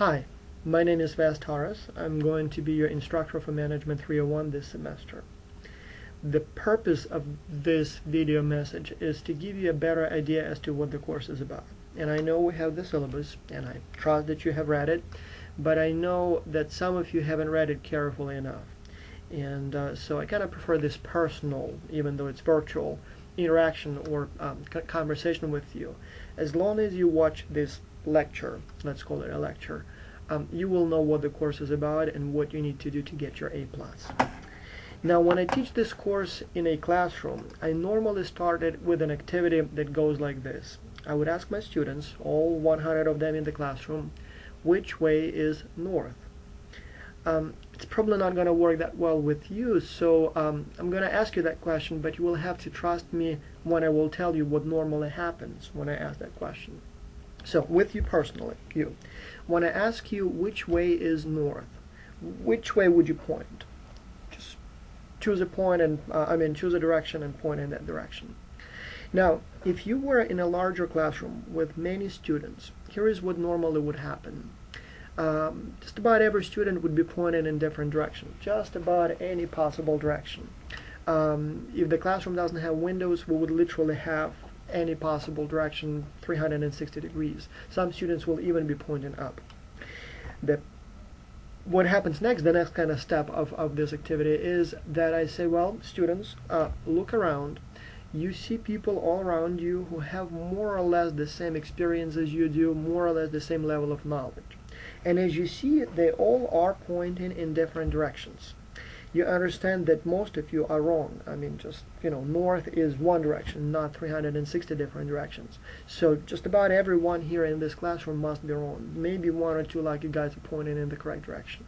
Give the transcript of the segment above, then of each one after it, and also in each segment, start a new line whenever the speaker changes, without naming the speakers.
Hi, my name is Taras. I'm going to be your instructor for Management 301 this semester. The purpose of this video message is to give you a better idea as to what the course is about. And I know we have the syllabus, and I trust that you have read it, but I know that some of you haven't read it carefully enough. And so I kind of prefer this personal, even though it's virtual, interaction or conversation with you. As long as you watch this lecture, let's call it a lecture, you will know what the course is about and what you need to do to get your A+. Now, when I teach this course in a classroom, I normally started with an activity that goes like this. I would ask my students, all 100 of them in the classroom, which way is north? It's probably not going to work that well with you, so I'm going to ask you that question, but you will have to trust me when I will tell you what normally happens when I ask that question. So, with you personally, when I ask you which way is north, which way would you point? Just choose a point and, choose a direction and point in that direction. Now, if you were in a larger classroom with many students, here is what normally would happen. Just about every student would be pointed in different directions, just about any possible direction. If the classroom doesn't have windows, we would literally have any possible direction, 360 degrees. Some students will even be pointing up. What happens next, the next kind of step of this activity is that I say, well, students, look around. You see people all around you who have more or less the same experience as you do, more or less the same level of knowledge. And as you see, they all are pointing in different directions. You understand that most of you are wrong. North is one direction, not 360 different directions. So just about everyone here in this classroom must be wrong. Maybe one or two lucky guys are pointing in the correct direction.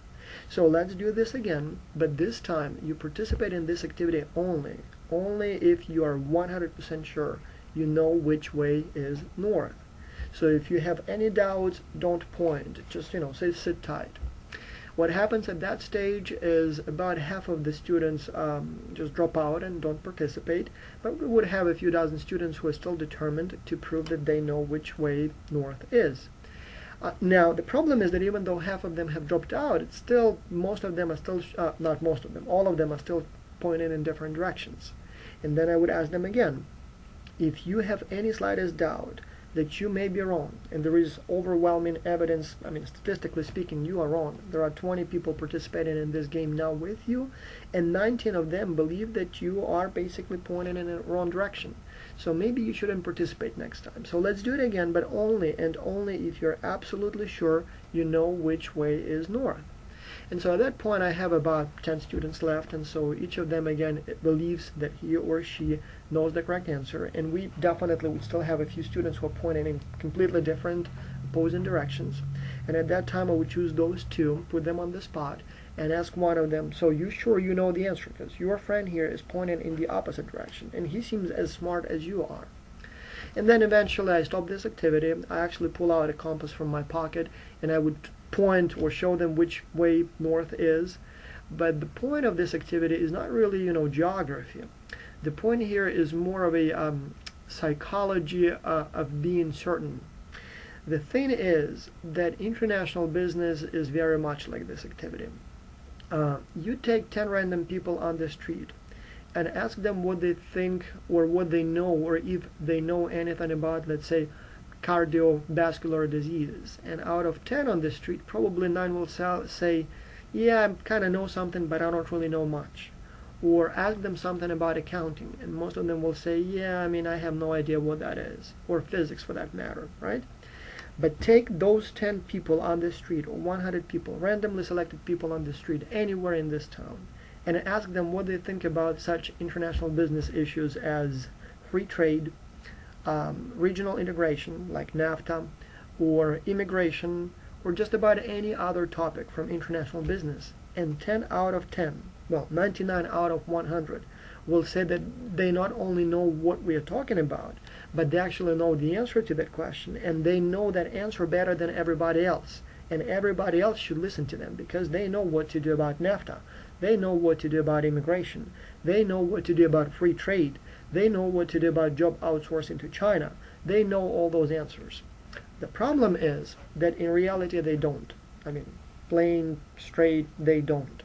So let's do this again, but this time you participate in this activity only if you are 100% sure you know which way is north. So if you have any doubts, don't point. Just, say sit tight. What happens at that stage is about half of the students just drop out and don't participate, but we would have a few dozen students who are still determined to prove that they know which way north is. Now, the problem is that even though half of them have dropped out, it's still, most of them are still, not most of them, all of them are still pointing in different directions. And then I would ask them again, if you have any slightest doubt that you may be wrong, and there is overwhelming evidence, statistically speaking, you are wrong. There are 20 people participating in this game now with you, and 19 of them believe that you are basically pointing in the wrong direction. So maybe you shouldn't participate next time. So let's do it again, but only and only if you're absolutely sure you know which way is north. And so at that point I have about 10 students left, and so each of them again believes that he or she knows the correct answer, and we definitely would still have a few students who are pointing in completely different opposing directions. And at that time I would choose those two, put them on the spot, and ask one of them, so you sure you know the answer? Because your friend here is pointing in the opposite direction, and he seems as smart as you are. And then eventually I stop this activity. I actually pull out a compass from my pocket, and I would point or show them which way north is. But the point of this activity is not really, geography. The point here is more of a psychology of being certain. The thing is that international business is very much like this activity. You take 10 random people on the street and ask them what they think or what they know, or if they know anything about, let's say, cardiovascular diseases. And out of 10 on the street, probably 9 will say, yeah, I kind of know something, but I don't really know much. Or ask them something about accounting, and most of them will say, yeah, I have no idea what that is. Or physics for that matter, right? But take those 10 people on the street, or 100 people, randomly selected people on the street, anywhere in this town, and ask them what they think about such international business issues as free trade, regional integration like NAFTA, or immigration, or just about any other topic from international business. And 10 out of 10, well, 99 out of 100 will say that they not only know what we are talking about, but they actually know the answer to that question, and they know that answer better than everybody else. And everybody else should listen to them because they know what to do about NAFTA. They know what to do about immigration. They know what to do about free trade. They know what to do about job outsourcing to China. They know all those answers. The problem is that in reality they don't. I mean, plain straight, they don't.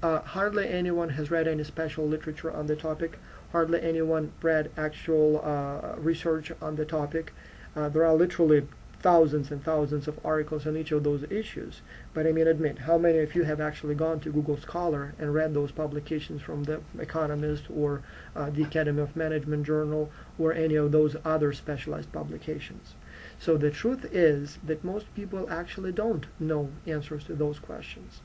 Hardly anyone has read any special literature on the topic. Hardly anyone read actual research on the topic. There are literally thousands and thousands of articles on each of those issues. But I mean, admit, how many of you have actually gone to Google Scholar and read those publications from The Economist or the Academy of Management Journal or any of those other specialized publications? So the truth is that most people actually don't know answers to those questions.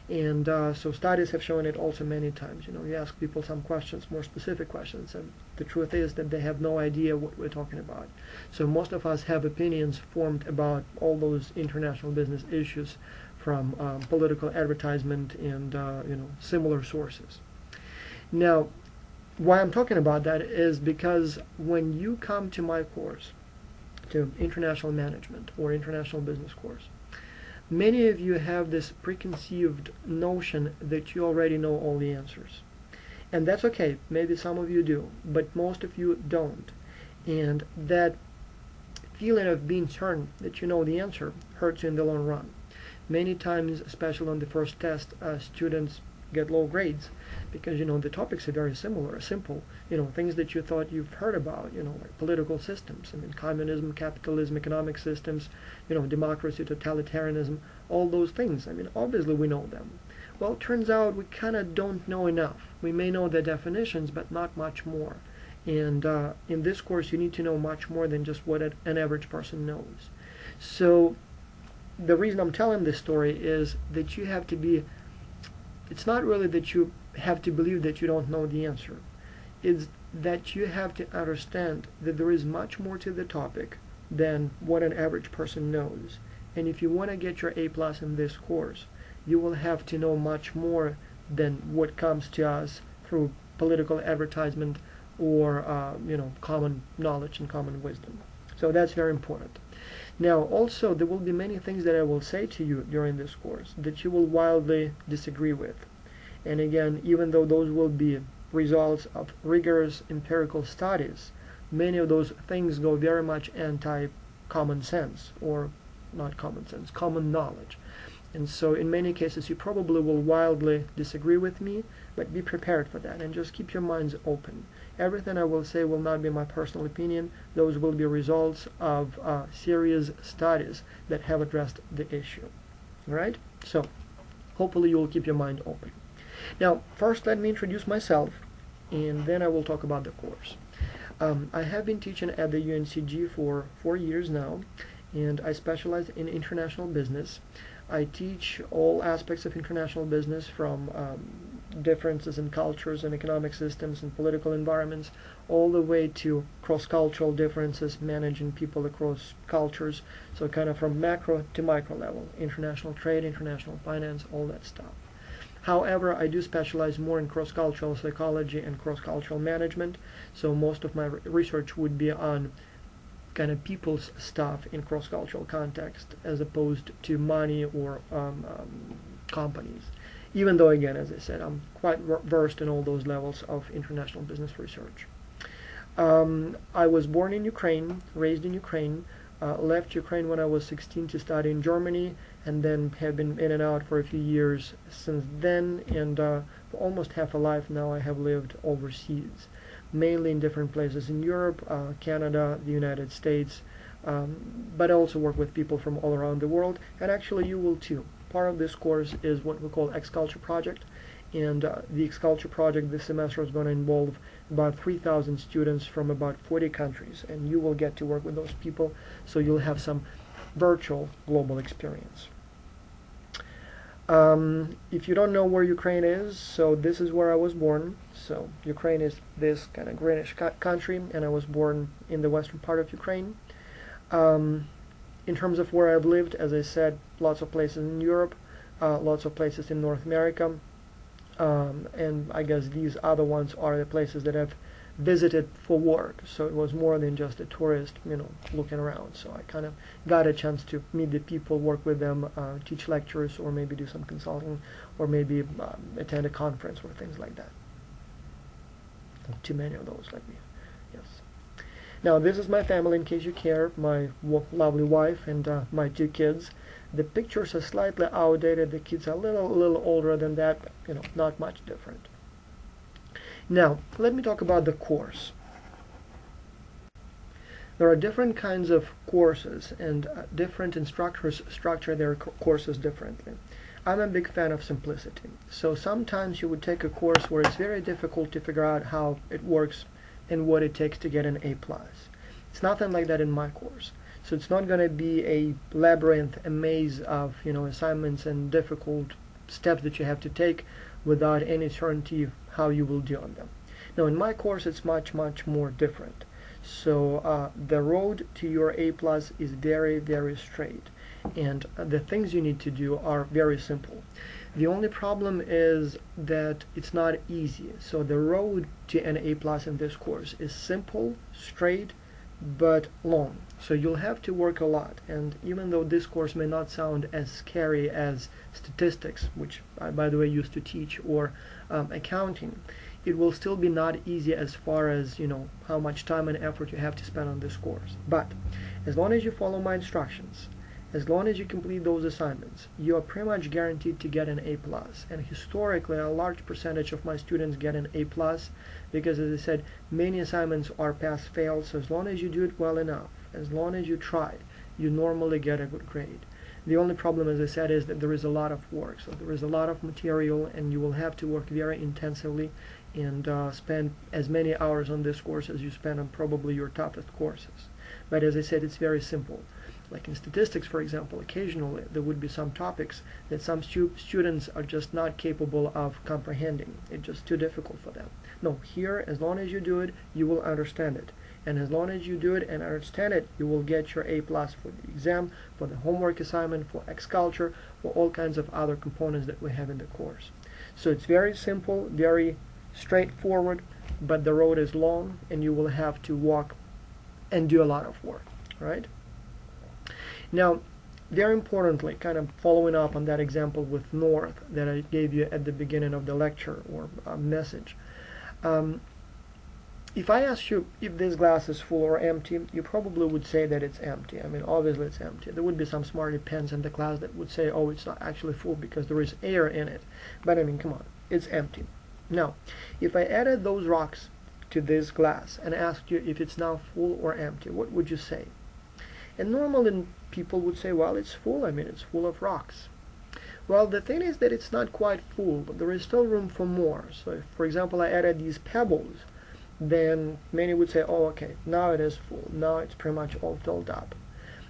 And so studies have shown it also many times. You ask people some questions, more specific questions, and the truth is that they have no idea what we're talking about. So most of us have opinions formed about all those international business issues from political advertisement and similar sources. Now, why I'm talking about that is because when you come to my course, to international management or international business course, many of you have this preconceived notion that you already know all the answers. And that's okay, maybe some of you do, but most of you don't. And that feeling of being certain that you know the answer hurts you in the long run. Many times, especially on the first test, students get low grades because the topics are very simple, things that you thought you've heard about, like political systems, I mean, communism, capitalism, economic systems, democracy, totalitarianism, all those things. I mean, obviously we know them. Well, it turns out we kind of don't know enough. We may know the definitions, but not much more. And in this course, you need to know much more than just what an average person knows. So the reason I'm telling this story is that you have to be, it's not really that you have to believe that you don't know the answer. It's that you have to understand that there is much more to the topic than what an average person knows. And if you want to get your A+ in this course, you will have to know much more than what comes to us through political advertisement or common knowledge and common wisdom. So that's very important. Now, also, there will be many things that I will say to you during this course that you will wildly disagree with. And again, even though those will be results of rigorous empirical studies, many of those things go very much anti-common sense, or not common sense, common knowledge. And so in many cases, you probably will wildly disagree with me, but be prepared for that and just keep your minds open. Everything I will say will not be my personal opinion. Those will be results of serious studies that have addressed the issue. All right? So hopefully you will keep your mind open. Now, first let me introduce myself, and then I will talk about the course. I have been teaching at the UNCG for 4 years now, and I specialize in international business. I teach all aspects of international business, from differences in cultures and economic systems and political environments, all the way to cross-cultural differences, managing people across cultures, so kind of from macro to micro level, international trade, international finance, all that stuff. However, I do specialize more in cross-cultural psychology and cross-cultural management, so most of my research would be on kind of people's stuff in cross-cultural context as opposed to money or companies. Even though, again, as I said, I'm quite versed in all those levels of international business research. I was born in Ukraine, raised in Ukraine, left Ukraine when I was 16 to study in Germany, and then have been in and out for a few years since then, and for almost half a life now I have lived overseas, mainly in different places in Europe, Canada, the United States, but I also work with people from all around the world, and actually you will too. Part of this course is what we call X-Culture Project, and the X-Culture Project this semester is going to involve about 3,000 students from about 40 countries, and you will get to work with those people, so you'll have some virtual global experience. If you don't know where Ukraine is, so this is where I was born. So Ukraine is this kind of greenish country, and I was born in the western part of Ukraine. In terms of where I've lived, as I said, lots of places in Europe, lots of places in North America, and I guess these other ones are the places that I've visited for work. So it was more than just a tourist, looking around. So I kind of got a chance to meet the people, work with them, teach lectures, or maybe do some consulting, or maybe attend a conference or things like that. Not too many of those like me. Yes. Now, this is my family, in case you care. My lovely wife and my 2 kids. The pictures are slightly outdated. The kids are a little older than that, but not much different. Now, let me talk about the course. There are different kinds of courses, and different instructors structure their courses differently. I'm a big fan of simplicity. So sometimes you would take a course where it's very difficult to figure out how it works and what it takes to get an A+. It's nothing like that in my course. So it's not going to be a labyrinth, a maze of assignments and difficult steps that you have to take without any certainty of how you will do on them. Now in my course it's much more different. So the road to your A+ is very straight, and the things you need to do are very simple. The only problem is that it's not easy. So the road to an A+ in this course is simple, straight, but long. So you'll have to work a lot, and even though this course may not sound as scary as statistics, which I, by the way, used to teach, or accounting, it will still be not easy as far as how much time and effort you have to spend on this course. But as long as you follow my instructions, as long as you complete those assignments, you are pretty much guaranteed to get an A+. And historically, a large percentage of my students get an A+, because as I said, many assignments are pass-fail. So as long as you do it well enough, as long as you try, you normally get a good grade. The only problem, as I said, is that there is a lot of work. So there is a lot of material, and you will have to work very intensively and spend as many hours on this course as you spend on probably your toughest courses. But as I said, it's very simple. Like in statistics, for example, occasionally there would be some topics that some students are just not capable of comprehending. It's just too difficult for them. No, here, as long as you do it, you will understand it. And as long as you do it and understand it, you will get your A+ for the exam, for the homework assignment, for X-Culture, for all kinds of other components that we have in the course. So it's very simple, very straightforward, but the road is long, and you will have to walk and do a lot of work, right? Now, very importantly, kind of following up on that example with North that I gave you at the beginning of the lecture or message, if I asked you if this glass is full or empty, you probably would say that it's empty. I mean, obviously it's empty. There would be some smarty pants in the class that would say, oh, it's not actually full because there is air in it. But I mean, come on, it's empty. Now, if I added those rocks to this glass and asked you if it's now full or empty, what would you say? And normally people would say, well, it's full. I mean, it's full of rocks. Well, the thing is that it's not quite full, but there is still room for more. So if, for example, I added these pebbles, then many would say, oh, okay, now it is full. Now it's pretty much all filled up.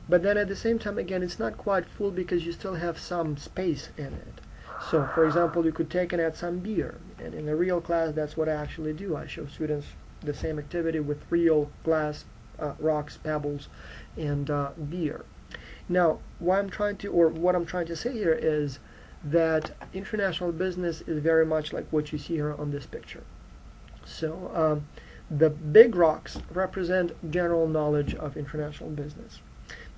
But then at the same time, again, it's not quite full because you still have some space in it. So, for example, you could take and add some beer. And in a real class, that's what I actually do. I show students the same activity with real glass, rocks, pebbles, and beer. Now, what I'm trying to say here is that international business is very much like what you see here on this picture. So, the big rocks represent general knowledge of international business.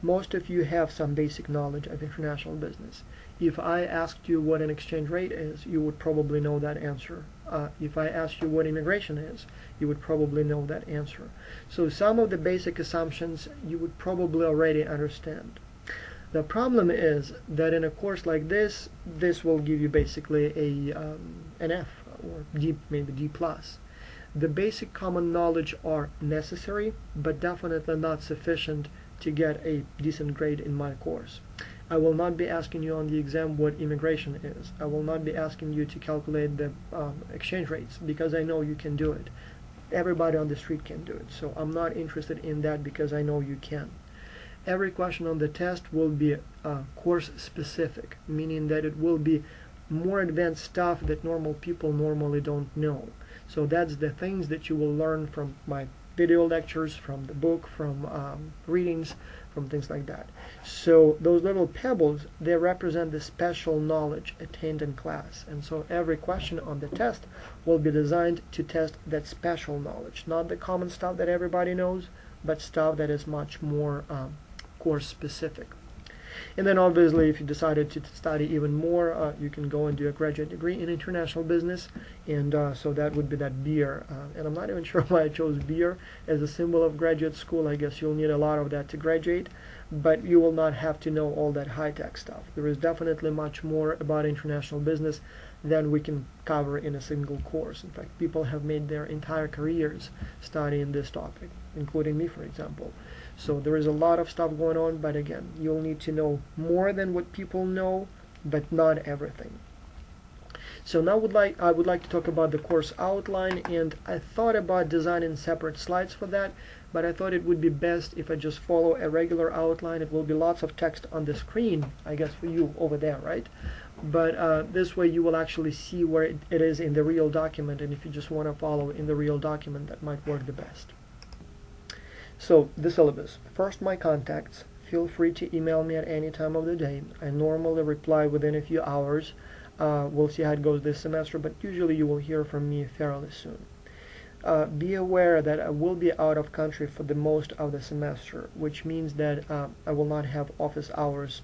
Most of you have some basic knowledge of international business. If I asked you what an exchange rate is, you would probably know that answer. If I asked you what immigration is, you would probably know that answer. So some of the basic assumptions you would probably already understand. The problem is that in a course like this will give you basically an F or D, maybe D+. The basic common knowledge are necessary, but definitely not sufficient to get a decent grade in my course. I will not be asking you on the exam what immigration is. I will not be asking you to calculate the exchange rates, because I know you can do it. Everybody on the street can do it, so I'm not interested in that because I know you can. Every question on the test will be course specific, meaning that it will be more advanced stuff that normal people normally don't know. So that's the things that you will learn from my video lectures, from the book, from readings, from things like that. So those little pebbles, they represent the special knowledge attained in class. And so every question on the test will be designed to test that special knowledge, not the common stuff that everybody knows, but stuff that is much more course specific. And then obviously if you decided to study even more, you can go and do a graduate degree in international business, and so that would be that beer. And I'm not even sure why I chose beer as a symbol of graduate school. I guess you'll need a lot of that to graduate, but you will not have to know all that high-tech stuff. There is definitely much more about international business than we can cover in a single course. In fact, people have made their entire careers studying this topic, including me, for example. So there is a lot of stuff going on, but again, you'll need to know more than what people know, but not everything. So now I would like to talk about the course outline, and I thought about designing separate slides for that, but I thought it would be best if I just follow a regular outline. It will be lots of text on the screen, I guess, for you over there, right? But this way you will actually see where it is in the real document, and if you just want to follow in the real document, that might work the best. So the syllabus. First, my contacts. Feel free to email me at any time of the day. I normally reply within a few hours. We'll see how it goes this semester, but usually you will hear from me fairly soon. Be aware that I will be out of country for the most of the semester, which means that I will not have office hours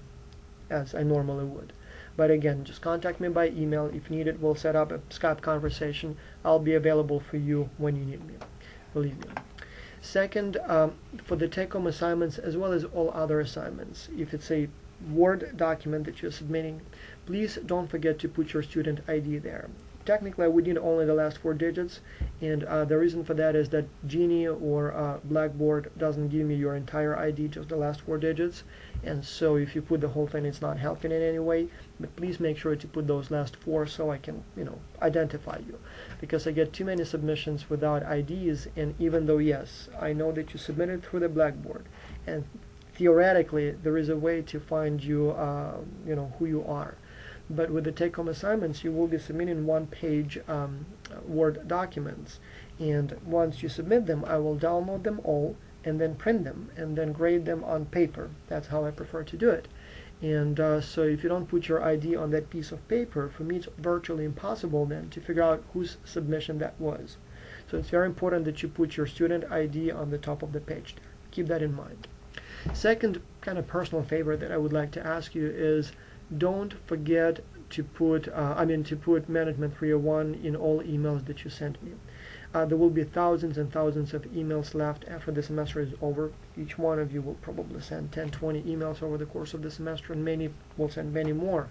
as I normally would. But again, just contact me by email. If needed, we'll set up a Skype conversation. I'll be available for you when you need me. Believe me. Second, for the take-home assignments as well as all other assignments, if it's a Word document that you're submitting, please don't forget to put your student ID there. Technically, I would need only the last 4 digits, and the reason for that is that Genie or Blackboard doesn't give me your entire ID, just the last 4 digits, and so if you put the whole thing, it's not helping in any way. But please make sure to put those last 4 so I can, identify you, because I get too many submissions without IDs, and even though, yes, I know that you submitted through the Blackboard, and theoretically there is a way to find you, who you are. But with the take-home assignments, you will be submitting one-page Word documents, and once you submit them, I will download them all and then print them and then grade them on paper. That's how I prefer to do it. And so if you don't put your ID on that piece of paper, for me it's virtually impossible then to figure out whose submission that was. So it's very important that you put your student ID on the top of the page there. Keep that in mind. Second kind of personal favor that I would like to ask you is, don't forget to put Management 301 in all emails that you send me. There will be thousands and thousands of emails left after the semester is over. Each one of you will probably send 10-20 emails over the course of the semester, and many will send many more.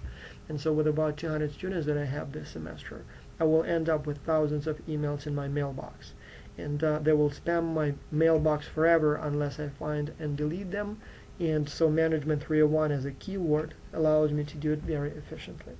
And so with about 200 students that I have this semester, I will end up with thousands of emails in my mailbox. And they will spam my mailbox forever unless I find and delete them. And so Management 301 as a keyword allows me to do it very efficiently.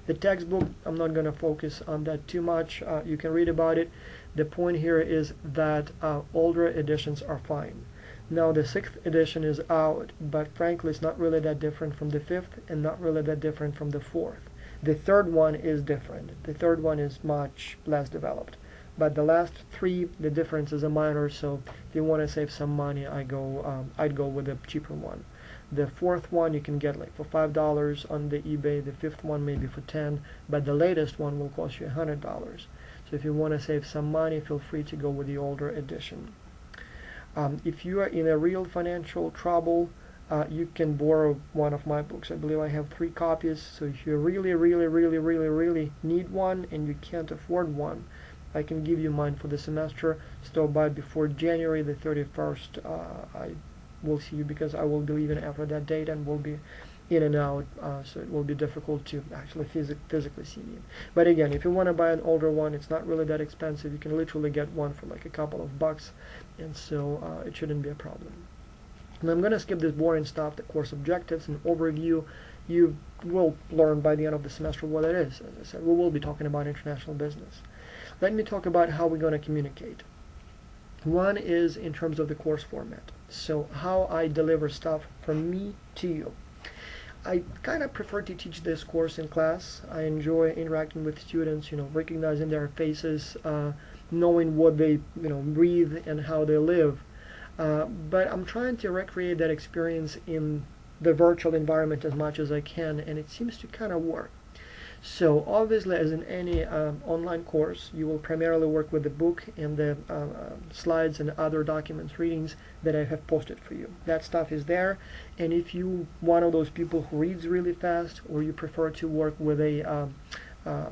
The textbook, I'm not going to focus on that too much. You can read about it. The point here is that older editions are fine. Now the 6th edition is out, but frankly it's not really that different from the 5th and not really that different from the 4th. The 3rd one is different. The 3rd one is much less developed. But the last 3, the difference is a minor, so if you want to save some money, I'd go with the cheaper one. The 4th one you can get like for $5 on the eBay, the 5th one maybe for $10, but the latest one will cost you $100. So if you want to save some money, feel free to go with the older edition. If you are in a real financial trouble, you can borrow one of my books. I believe I have 3 copies, so if you really need one and you can't afford one, I can give you mine for the semester. So by before January the 31st, I will see you, because I will be leaving after that date and will be in and out, so it will be difficult to actually physically see me. But again, if you want to buy an older one, it's not really that expensive. You can literally get one for like a couple of bucks, and so it shouldn't be a problem. And I'm going to skip this boring stuff, the course objectives and overview. You will learn by the end of the semester what it is. As I said, we will be talking about international business. Let me talk about how we're going to communicate. One is in terms of the course format. So how I deliver stuff from me to you. I kind of prefer to teach this course in class. I enjoy interacting with students, recognizing their faces, knowing what they, breathe and how they live. But I'm trying to recreate that experience in the virtual environment as much as I can, and it seems to kind of work. So obviously, as in any online course, you will primarily work with the book and the slides and other documents, readings that I have posted for you. That stuff is there, and if you one of those people who reads really fast, or you prefer to work with a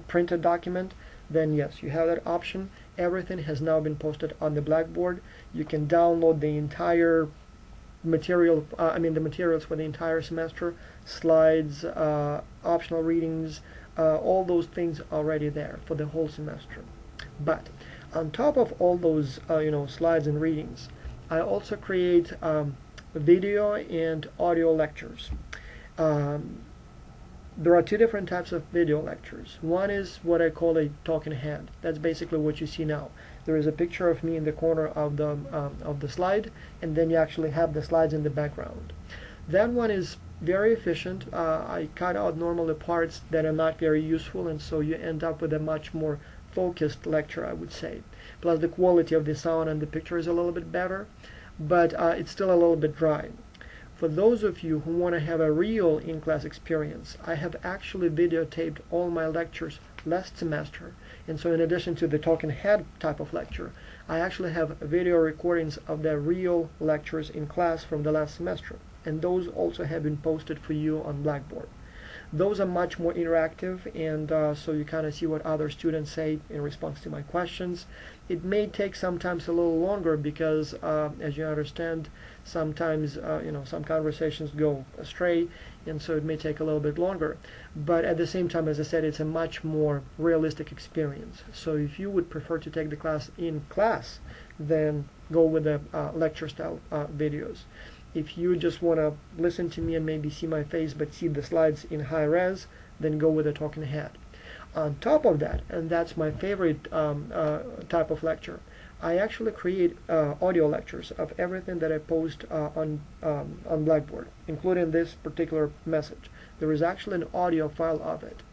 printed document, then yes, you have that option. Everything has now been posted on the Blackboard. You can download the entire material, the materials for the entire semester, slides, optional readings, all those things already there for the whole semester. But on top of all those slides and readings, I also create video and audio lectures. There are two different types of video lectures. One is what I call a talking head. That's basically what you see now. There is a picture of me in the corner of the slide, and then you actually have the slides in the background. That one is very efficient. I cut out normally parts that are not very useful, and so you end up with a much more focused lecture, I would say. Plus the quality of the sound and the picture is a little bit better, but it's still a little bit dry. For those of you who want to have a real in-class experience, I have actually videotaped all my lectures last semester. And so in addition to the talking head type of lecture, I actually have video recordings of the real lectures in class from the last semester. And those also have been posted for you on Blackboard. Those are much more interactive, and so you kind of see what other students say in response to my questions. It may take sometimes a little longer because, as you understand, sometimes some conversations go astray, and so it may take a little bit longer. But at the same time, as I said, it's a much more realistic experience. So if you would prefer to take the class in class, then go with the lecture style videos. If you just want to listen to me and maybe see my face but see the slides in high res, then go with a talking head. On top of that, and that's my favorite type of lecture, I actually create audio lectures of everything that I post on Blackboard, including this particular message. There is actually an audio file of it.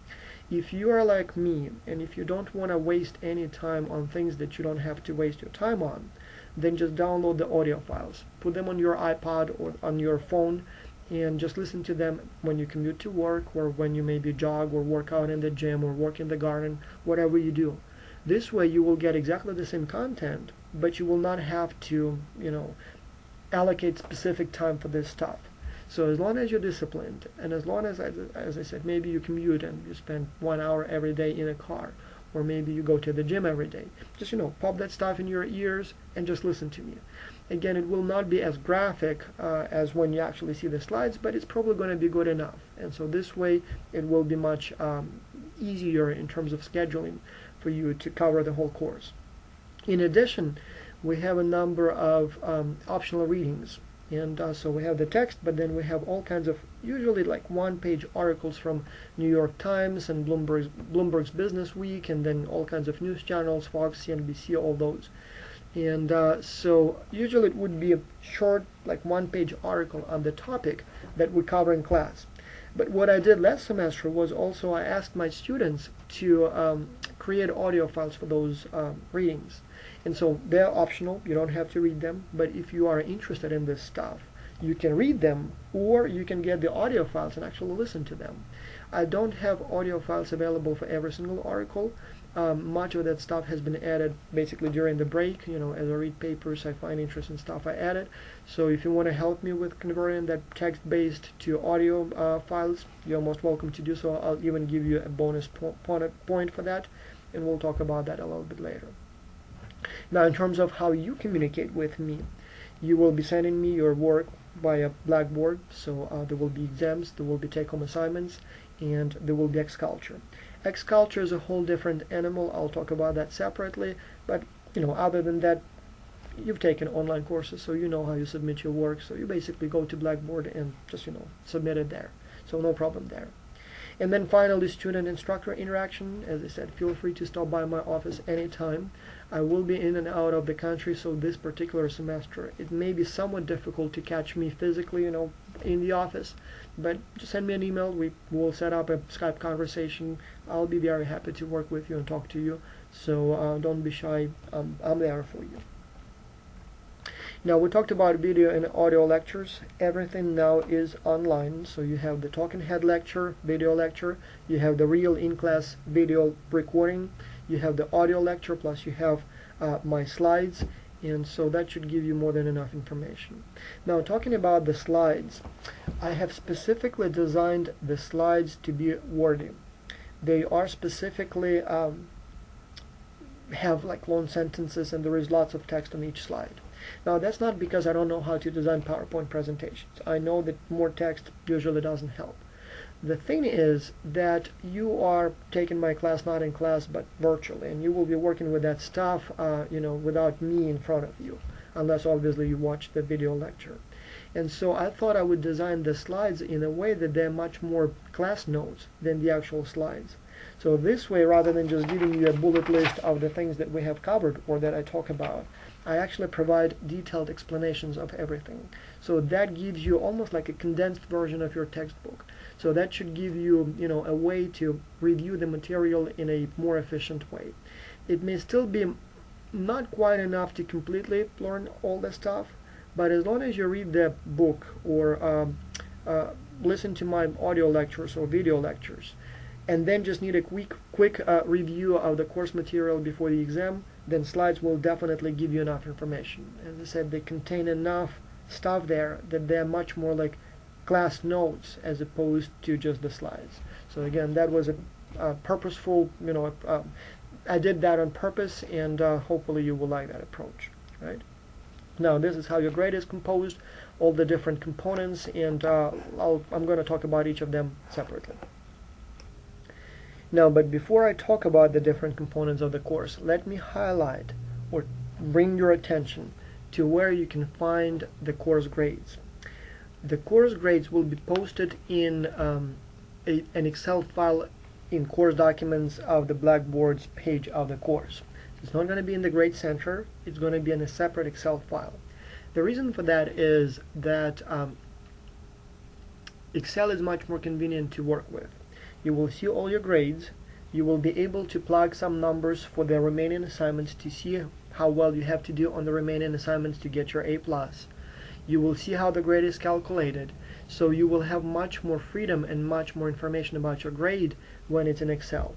If you are like me, and if you don't want to waste any time on things that you don't have to waste your time on, then just download the audio files. Put them on your iPod or on your phone, and just listen to them when you commute to work, or when you maybe jog or work out in the gym or work in the garden, whatever you do. This way you will get exactly the same content, but you will not have to, allocate specific time for this stuff. So as long as you're disciplined, and as long as I said, maybe you commute and you spend 1 hour every day in a car, or maybe you go to the gym every day, just pop that stuff in your ears and just listen to me. Again, it will not be as graphic as when you actually see the slides, but it's probably going to be good enough. And so this way it will be much easier in terms of scheduling for you to cover the whole course. In addition, we have a number of optional readings. And so we have the text, but then we have all kinds of usually like one-page articles from New York Times and Bloomberg's Business Week, and then all kinds of news channels, Fox, CNBC, all those. And so usually it would be a short, like one-page article on the topic that we cover in class. But what I did last semester was also I asked my students to create audio files for those readings. And so they're optional, you don't have to read them, but if you are interested in this stuff, you can read them, or you can get the audio files and actually listen to them. I don't have audio files available for every single article. Much of that stuff has been added basically during the break. As I read papers, I find interesting stuff, I add it. So if you want to help me with converting that text-based to audio files, you're most welcome to do so. I'll even give you a bonus point for that, and we'll talk about that a little bit later. Now, in terms of how you communicate with me, you will be sending me your work via Blackboard. So there will be exams, there will be take-home assignments, and there will be X-Culture. X-Culture is a whole different animal. I'll talk about that separately. But other than that, you've taken online courses, so you know how you submit your work. So you basically go to Blackboard and just submit it there. So no problem there. And then finally, student-instructor interaction. As I said, feel free to stop by my office anytime. I will be in and out of the country, so this particular semester it may be somewhat difficult to catch me physically, in the office. But just send me an email. We will set up a Skype conversation. I'll be very happy to work with you and talk to you. So don't be shy. I'm there for you. Now we talked about video and audio lectures. Everything now is online. So you have the talking head lecture, video lecture, you have the real in-class video recording, you have the audio lecture, plus you have my slides, and so that should give you more than enough information. Now talking about the slides, I have specifically designed the slides to be wordy. They are specifically have like long sentences, and there is lots of text on each slide. Now that's not because I don't know how to design PowerPoint presentations. I know that more text usually doesn't help. The thing is that you are taking my class not in class but virtually, and you will be working with that stuff without me in front of you, unless obviously you watch the video lecture. And so I thought I would design the slides in a way that they're much more class notes than the actual slides. So this way, rather than just giving you a bullet list of the things that we have covered or that I talk about, I actually provide detailed explanations of everything. So that gives you almost like a condensed version of your textbook. So that should give you, a way to review the material in a more efficient way. It may still be not quite enough to completely learn all the stuff, but as long as you read the book or listen to my audio lectures or video lectures, and then just need a quick review of the course material before the exam, then slides will definitely give you enough information. As I said, they contain enough stuff there that they're much more like class notes as opposed to just the slides. So again, that was a purposeful, I did that on purpose, and hopefully you will like that approach, right? Now this is how your grade is composed, all the different components, and I'm going to talk about each of them separately. Now, but before I talk about the different components of the course, let me highlight or bring your attention to where you can find the course grades. The course grades will be posted in an Excel file in course documents of the Blackboard's page of the course. It's not going to be in the grade center, it's going to be in a separate Excel file. The reason for that is that Excel is much more convenient to work with. You will see all your grades. You will be able to plug some numbers for the remaining assignments to see how well you have to do on the remaining assignments to get your A+. You will see how the grade is calculated, so you will have much more freedom and much more information about your grade when it's in Excel.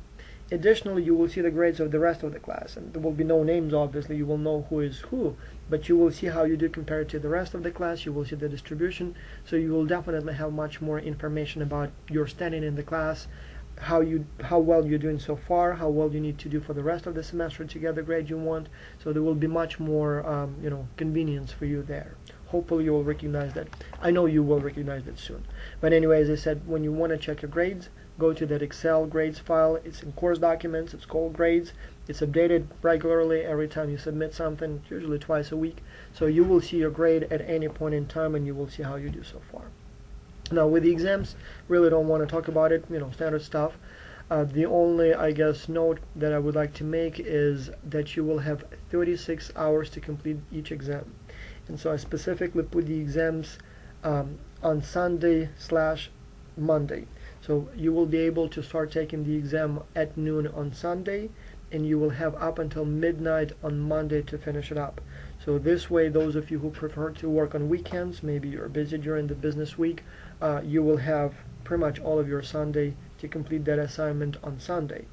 Additionally, you will see the grades of the rest of the class, and there will be no names, obviously. You will know who is who, but you will see how you do compared to the rest of the class. You will see the distribution, so you will definitely have much more information about your standing in the class, how well you're doing so far, how well you need to do for the rest of the semester to get the grade you want. So there will be much more convenience for you there. Hopefully you will recognize that. I know you will recognize that soon. But anyway, as I said, when you want to check your grades, go to that Excel grades file. It's in course documents. It's called grades. It's updated regularly every time you submit something, usually twice a week. So you will see your grade at any point in time, and you will see how you do so far. Now with the exams, really don't want to talk about it, standard stuff. The only, I guess, note that I would like to make is that you will have 36 hours to complete each exam. And so I specifically put the exams on Sunday/Monday. So you will be able to start taking the exam at noon on Sunday, and you will have up until midnight on Monday to finish it up. So this way, those of you who prefer to work on weekends, maybe you're busy during the business week, you will have pretty much all of your Sunday to complete that assignment on Sunday.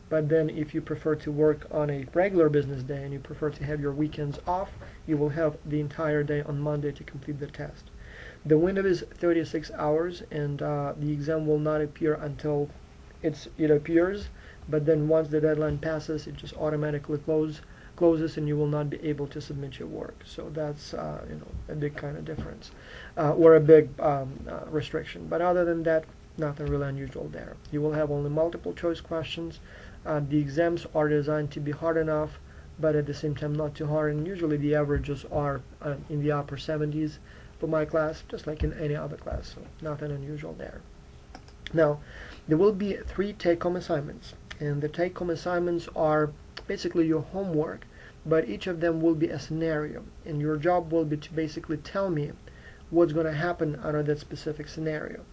But then if you prefer to work on a regular business day and you prefer to have your weekends off, you will have the entire day on Monday to complete the test. The window is 36 hours, and the exam will not appear until it appears, but then once the deadline passes, it just automatically closes, and you will not be able to submit your work. So that's a big kind of difference, or a big restriction. But other than that, nothing really unusual there. You will have only multiple choice questions. The exams are designed to be hard enough, but at the same time not too hard, and usually the averages are in the upper 70s for my class, just like in any other class, so nothing unusual there. Now, there will be 3 take-home assignments, and the take-home assignments are basically your homework, but each of them will be a scenario, and your job will be to basically tell me what's going to happen under that specific scenario.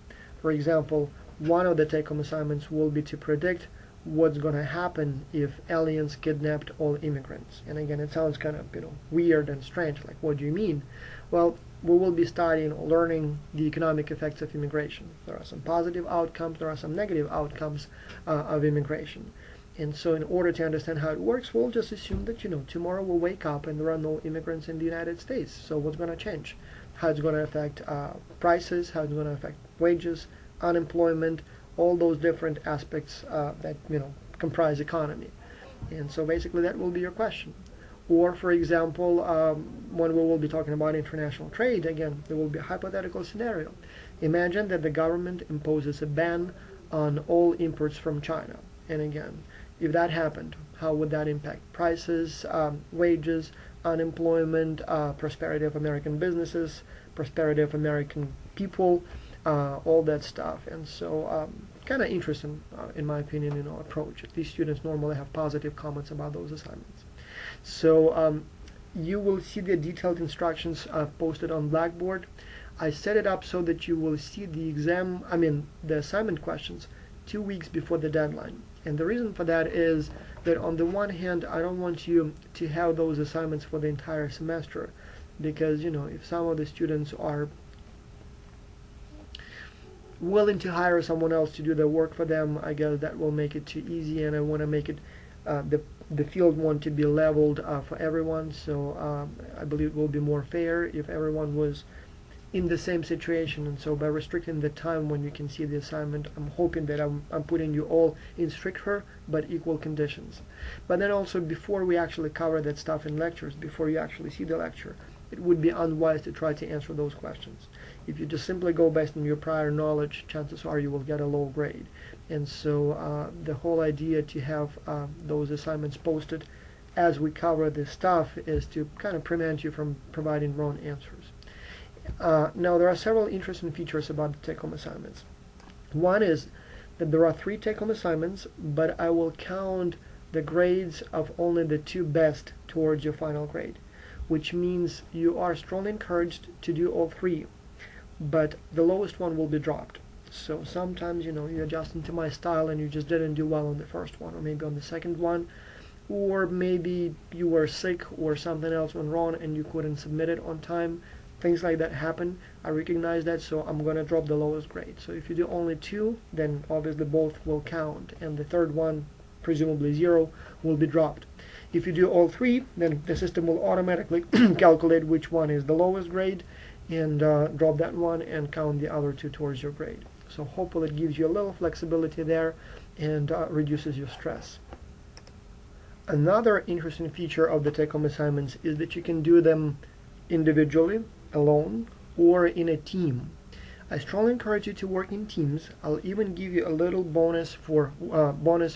For example, one of the take-home assignments will be to predict what's going to happen if aliens kidnapped all immigrants. And again, it sounds kind of weird and strange, like what do you mean? Well, we will be learning the economic effects of immigration. There are some positive outcomes, there are some negative outcomes of immigration. And so in order to understand how it works, we'll just assume that tomorrow we'll wake up and there are no immigrants in the United States. So what's going to change? How it's going to affect prices, how it's going to affect wages, unemployment, all those different aspects that comprise economy. And so basically that will be your question. Or for example, when we will be talking about international trade, again, there will be a hypothetical scenario. Imagine that the government imposes a ban on all imports from China. And again, if that happened, how would that impact prices, wages, unemployment, prosperity of American businesses, prosperity of American people, all that stuff? And so kind of interesting, in my opinion, approach. These students normally have positive comments about those assignments. So you will see the detailed instructions posted on Blackboard. I set it up so that you will see the assignment questions 2 weeks before the deadline. And the reason for that is that on the one hand, I don't want you to have those assignments for the entire semester, because if some of the students are willing to hire someone else to do the work for them, I guess that will make it too easy, and I want to make it the field want to be leveled for everyone. So I believe it will be more fair if everyone was in the same situation. And so by restricting the time when you can see the assignment, I'm hoping that I'm putting you all in stricter but equal conditions. But then also, before we actually cover that stuff in lectures, before you actually see the lecture, it would be unwise to try to answer those questions. If you just simply go based on your prior knowledge, chances are you will get a low grade. And so the whole idea to have those assignments posted as we cover this stuff is to kind of prevent you from providing wrong answers. Now, there are several interesting features about the take-home assignments. One is that there are 3 take-home assignments, but I will count the grades of only the 2 best towards your final grade, which means you are strongly encouraged to do all 3, but the lowest one will be dropped. So sometimes, you adjust into my style and you just didn't do well on the first one, or maybe on the second one, or maybe you were sick or something else went wrong and you couldn't submit it on time. Things like that happen. I recognize that, so I'm going to drop the lowest grade. So if you do only 2, then obviously both will count, and the third one, presumably 0, will be dropped. If you do all 3, then the system will automatically calculate which one is the lowest grade and drop that one and count the other 2 towards your grade. So hopefully it gives you a little flexibility there and reduces your stress. Another interesting feature of the take-home assignments is that you can do them individually, alone, or in a team. I strongly encourage you to work in teams. I'll even give you a little bonus for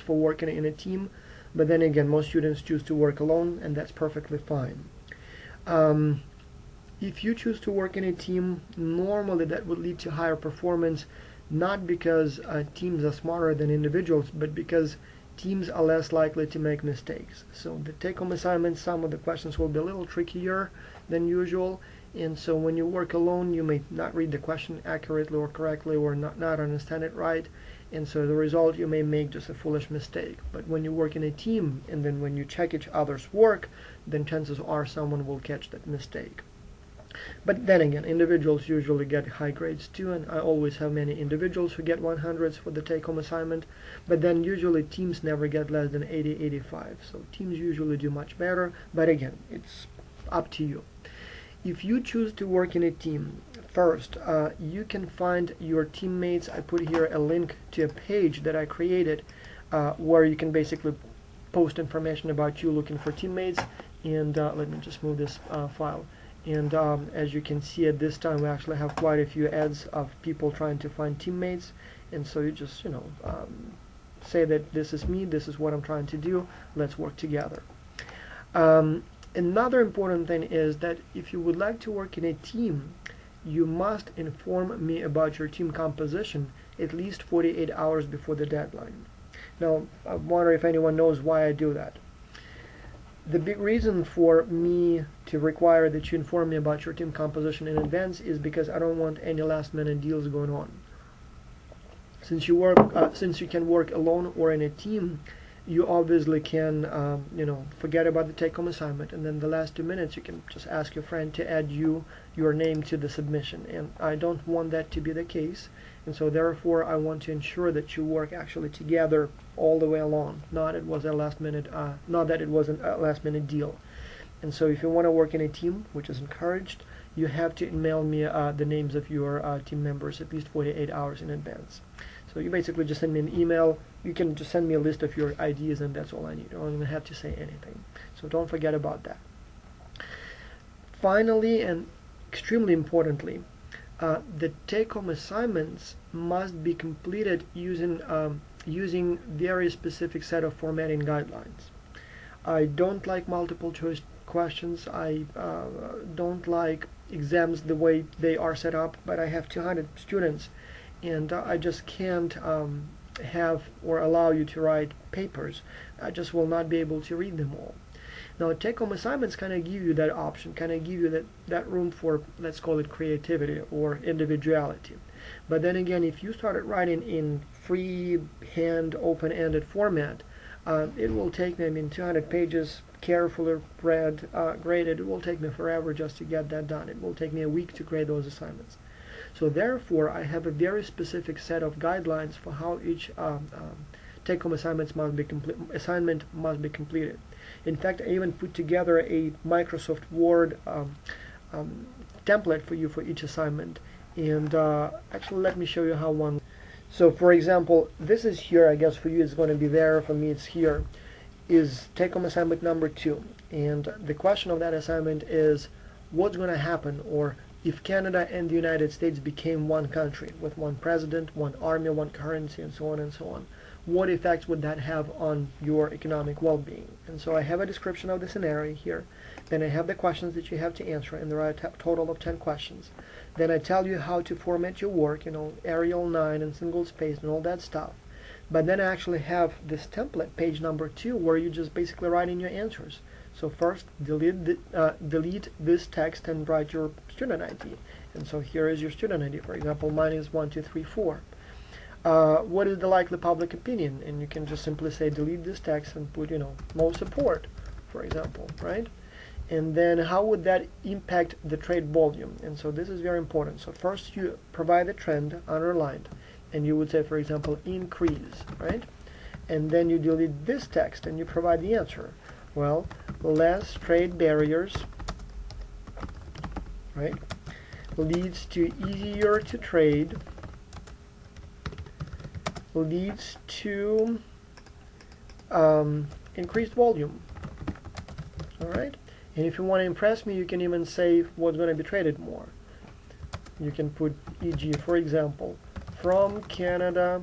working in a team, but then again, most students choose to work alone, and that's perfectly fine. If you choose to work in a team, normally that would lead to higher performance, not because teams are smarter than individuals, but because teams are less likely to make mistakes. So the take-home assignments, some of the questions will be a little trickier than usual, and so when you work alone, you may not read the question accurately or correctly, or not understand it right, and so the result, you may make just a foolish mistake. But when you work in a team, and then when you check each other's work, then chances are someone will catch that mistake. But then again, individuals usually get high grades too, and I always have many individuals who get 100s for the take-home assignment, but then usually teams never get less than 80, 85. So teams usually do much better, but again, it's up to you. If you choose to work in a team, first, you can find your teammates. I put here a link to a page that I created where you can basically post information about you looking for teammates, and let me just move this file. And as you can see, at this time we actually have quite a few ads of people trying to find teammates, and so you just say that this is me, this is what I'm trying to do, let's work together. Another important thing is that if you would like to work in a team, you must inform me about your team composition at least 48 hours before the deadline. Now, I wonder if anyone knows why I do that. The big reason for me to require that you inform me about your team composition in advance is because I don't want any last-minute deals going on. since since you can work alone or in a team, you obviously can forget about the take-home assignment, and then the last 2 minutes you can just ask your friend to add your name to the submission. And I don't want that to be the case, and so therefore I want to ensure that you work actually together all the way along, not that it was a last minute deal. And so if you want to work in a team, which is encouraged, you have to email me the names of your team members at least 48 hours in advance. So you basically just send me an email. You can just send me a list of your ideas, and that's all I need. I don't even have to say anything. So don't forget about that. Finally, and extremely importantly, the take-home assignments must be completed using very specific set of formatting guidelines. I don't like multiple choice questions. I don't like exams the way they are set up, but I have 200 students, and I just can't have or allow you to write papers. I just will not be able to read them all. Now, take-home assignments kind of give you that option, kind of give you that room for, let's call it, creativity or individuality. But then again, if you started writing in freehand, open-ended format, it will take me, 200 pages, carefully read, graded. It will take me forever just to get that done. It will take me a week to grade those assignments. So therefore, I have a very specific set of guidelines for how each take-home assignment must be completed. In fact, I even put together a Microsoft Word template for you for each assignment. And actually, let me show you how one. So, for example, this is here. I guess for you it's going to be there. For me, it's here. Is take-home assignment number 2. And the question of that assignment is, what's going to happen, or if Canada and the United States became one country with one president, one army, one currency, and so on and so on, what effects would that have on your economic well-being? And so I have a description of the scenario here. Then I have the questions that you have to answer, and there are a total of 10 questions. Then I tell you how to format your work, Arial 9 and single space and all that stuff. But then I actually have this template, page number 2, where you just basically write in your answers. So first, delete this text and write your student ID. And so here is your student ID. For example, mine is 1234. What is the likely public opinion? And you can just simply say delete this text and put, no support, for example, right? And then how would that impact the trade volume? And so this is very important. So first you provide the trend underlined, and you would say, for example, increase, right? And then you delete this text and you provide the answer. Well, less trade barriers, right, leads to easier to trade, leads to increased volume. All right. And if you want to impress me, you can even say what's going to be traded more. You can put e.g., for example, from Canada,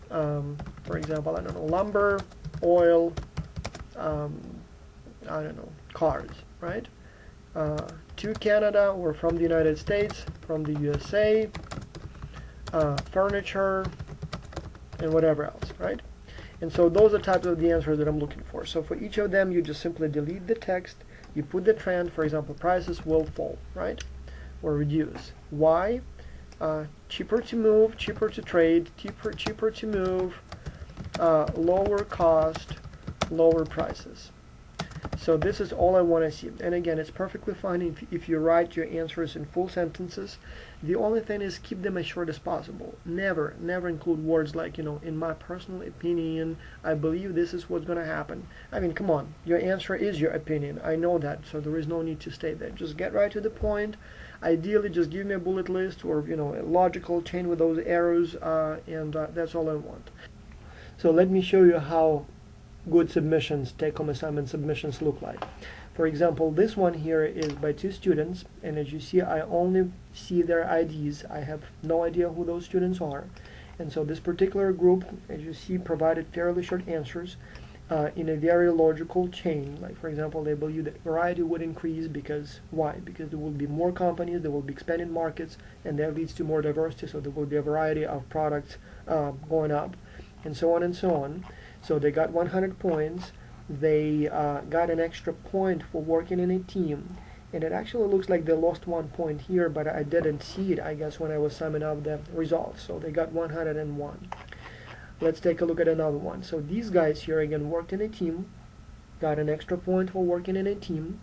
for example, I don't know, lumber, oil, I don't know, cars, right? To Canada, or from the United States, from the USA, furniture, and whatever else, right? And so those are types of the answers that I'm looking for. So for each of them, you just simply delete the text. You put the trend, for example, prices will fall, right? Or reduce. Why? Cheaper to move, cheaper to trade, cheaper to move, lower cost, lower prices. So this is all I want to see. And again, it's perfectly fine if you write your answers in full sentences. The only thing is keep them as short as possible. Never include words like, in my personal opinion, I believe this is what's going to happen. I mean, come on, your answer is your opinion. I know that, so there is no need to stay there. Just get right to the point. Ideally, just give me a bullet list or, a logical chain with those arrows, and that's all I want. So let me show you how good submissions, take-home assignment submissions look like. For example, this one here is by 2 students, and as you see, I only see their IDs. I have no idea who those students are. And so this particular group, as you see, provided fairly short answers in a very logical chain. Like, for example, they believe that variety would increase because, why? Because there will be more companies, there will be expanded markets, and that leads to more diversity, so there will be a variety of products going up, and so on and so on. So they got 100 points. They got an extra point for working in a team, and it actually looks like they lost 1 point here, but I didn't see it, I guess, when I was summing up the results. So they got 101. Let's take a look at another one. So these guys here again worked in a team, got an extra point for working in a team,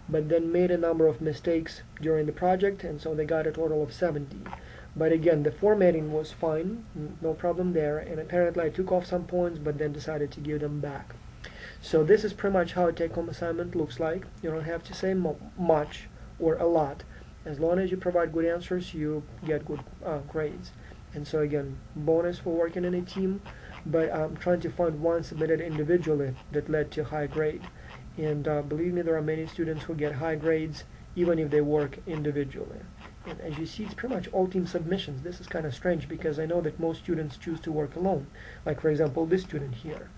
but then made a number of mistakes during the project, and so they got a total of 70. But again, the formatting was fine, no problem there, and apparently I took off some points but then decided to give them back. So this is pretty much how a take-home assignment looks like. You don't have to say much or a lot. As long as you provide good answers, you get good grades. And so again, bonus for working in a team, but I'm trying to find one submitted individually that led to high grade. And believe me, there are many students who get high grades even if they work individually. And as you see, it's pretty much all team submissions. This is kind of strange because I know that most students choose to work alone. Like for example, this student here,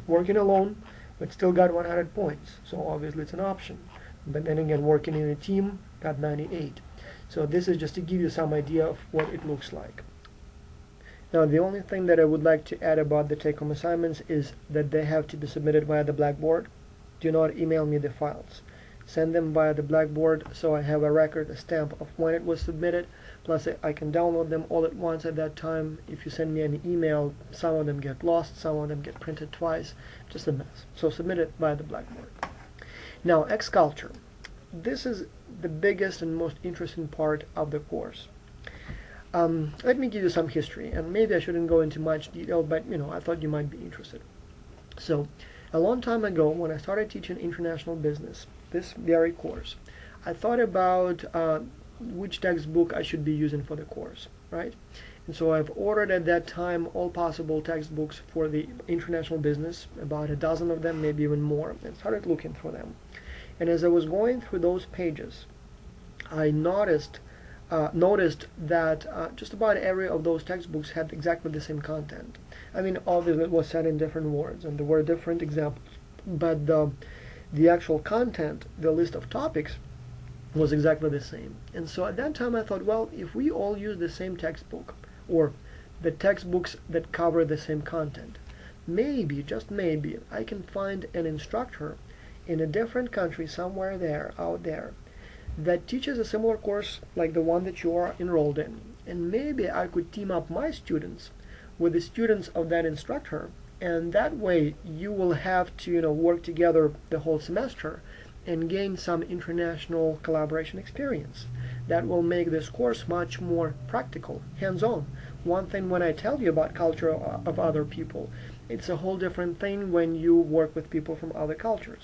working alone, but still got 100 points. So obviously it's an option. But then again, working in a team, got 98. So this is just to give you some idea of what it looks like. Now the only thing that I would like to add about the take-home assignments is that they have to be submitted via the Blackboard. Do not email me the files. Send them via the Blackboard so I have a record, a stamp of when it was submitted, plus I can download them all at once at that time. If you send me an email, some of them get lost, some of them get printed twice, just a mess. So submit it via the Blackboard. Now X-Culture. This is the biggest and most interesting part of the course. Let me give you some history, and maybe I shouldn't go into much detail, but I thought you might be interested. So a long time ago, when I started teaching international business, this very course, I thought about which textbook I should be using for the course, right? And so I've ordered at that time all possible textbooks for the international business, about a dozen of them, maybe even more, and started looking through them. And as I was going through those pages, I noticed that just about every of those textbooks had exactly the same content. I mean, obviously it was said in different words and there were different examples, but the actual content, the list of topics, was exactly the same. And so at that time I thought, well, if we all use the same textbook, or the textbooks that cover the same content, maybe, just maybe, I can find an instructor in a different country somewhere out there that teaches a similar course like the one that you are enrolled in, and maybe I could team up my students with the students of that instructor, and that way you will have to work together the whole semester and gain some international collaboration experience. That will make this course much more practical, hands-on. One thing when I tell you about culture of other people, it's a whole different thing when you work with people from other cultures.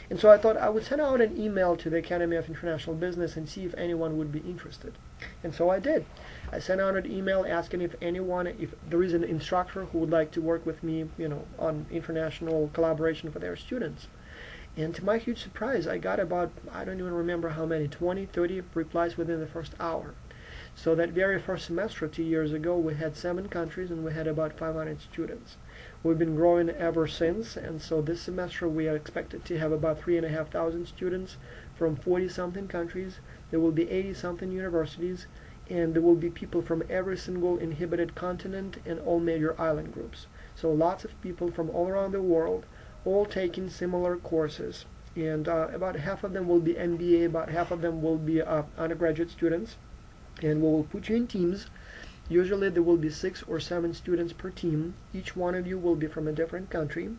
And so I thought I would send out an email to the Academy of International Business and see if anyone would be interested. And so I did. I sent out an email asking if there is an instructor who would like to work with me, on international collaboration for their students. And to my huge surprise, I got about, I don't even remember how many, 20, 30 replies within the first hour. So that very first semester 2 years ago, we had 7 countries and we had about 500 students. We've been growing ever since, and so this semester we are expected to have about 3,500 students from 40-something countries. There will be 80-something universities, and there will be people from every single inhabited continent and all major island groups. So lots of people from all around the world, all taking similar courses. And about half of them will be MBA, about half of them will be undergraduate students. And we will put you in teams. Usually there will be 6 or 7 students per team. Each one of you will be from a different country,